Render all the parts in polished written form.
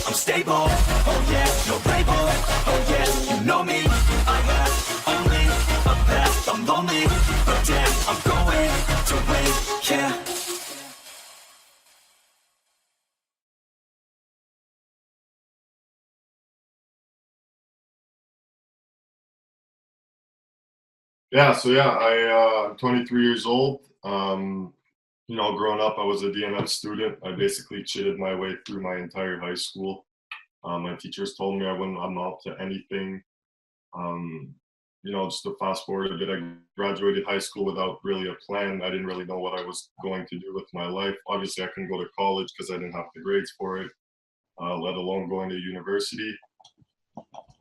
I'm stable. Oh yeah, no label. Oh yeah, you know me. I have only a path. I'm lonely, but damn, I'm going to win. Yeah. I'm 23 years old. Growing up, I was a DNF student. I basically cheated my way through my entire high school. My teachers told me I wouldn't amount to anything. Um, just to fast forward a bit, I graduated high school without really a plan. I didn't really know what I was going to do with my life. Obviously, I couldn't go to college because I didn't have the grades for it, let alone going to university.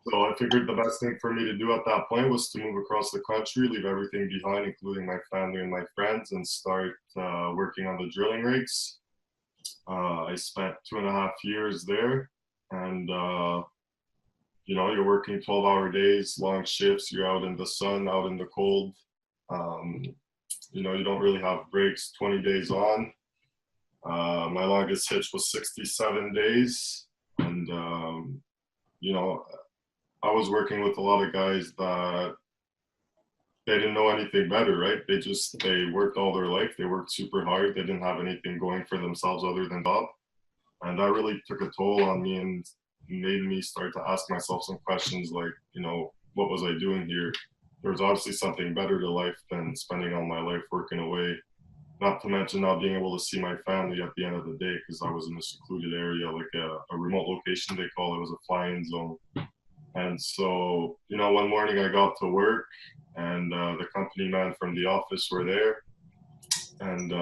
So I figured the best thing for me to do at that point was to move across the country, leave everything behind, including my family and my friends, and start working on the drilling rigs. I spent 2.5 years there, and you're working 12-hour days, long shifts. You're out in the sun, out in the cold. Um, you don't really have breaks. 20 days on. My longest hitch was 67 days, and you know I was working with a lot of guys that they didn't know anything better, right? They worked all their life. They worked super hard. They didn't have anything going for themselves other than job, and that really took a toll on me and made me start to ask myself some questions like, what was I doing here? There was obviously something better to life than spending all my life working away. Not to mention not being able to see my family at the end of the day because I was in a secluded area, like a remote location they call it. It was a fly-in zone. And so, one morning I got to work and the company man from the office were there. And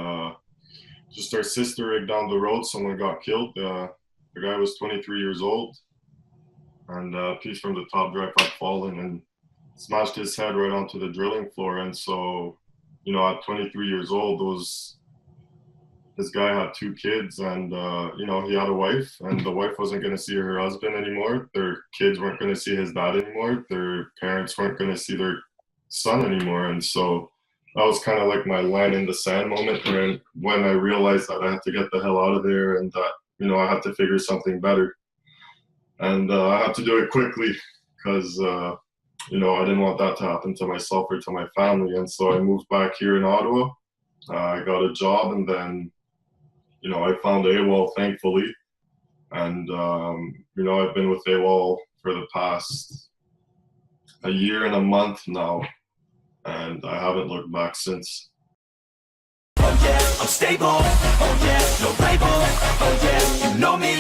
just our sister rig down the road, someone got killed. The guy was 23 years old, and a piece from the top drive had fallen and smashed his head right onto the drilling floor. And so, at 23 years old, this guy had 2 kids, and he had a wife, and the wife wasn't going to see her husband anymore. Their kids weren't going to see his dad anymore. Their parents weren't going to see their son anymore. And so that was kind of like my line in the sand moment when I realized that I had to get the hell out of there and that I had to figure something better. And I had to do it quickly because I didn't want that to happen to myself or to my family. And so I moved back here in Ottawa. I got a job, and then I found AWOL, thankfully. And I've been with AWOL for the past a year and a month now, and I haven't looked back since. Oh yeah, I'm stable. Oh yeah, no label. Oh yeah, you know me.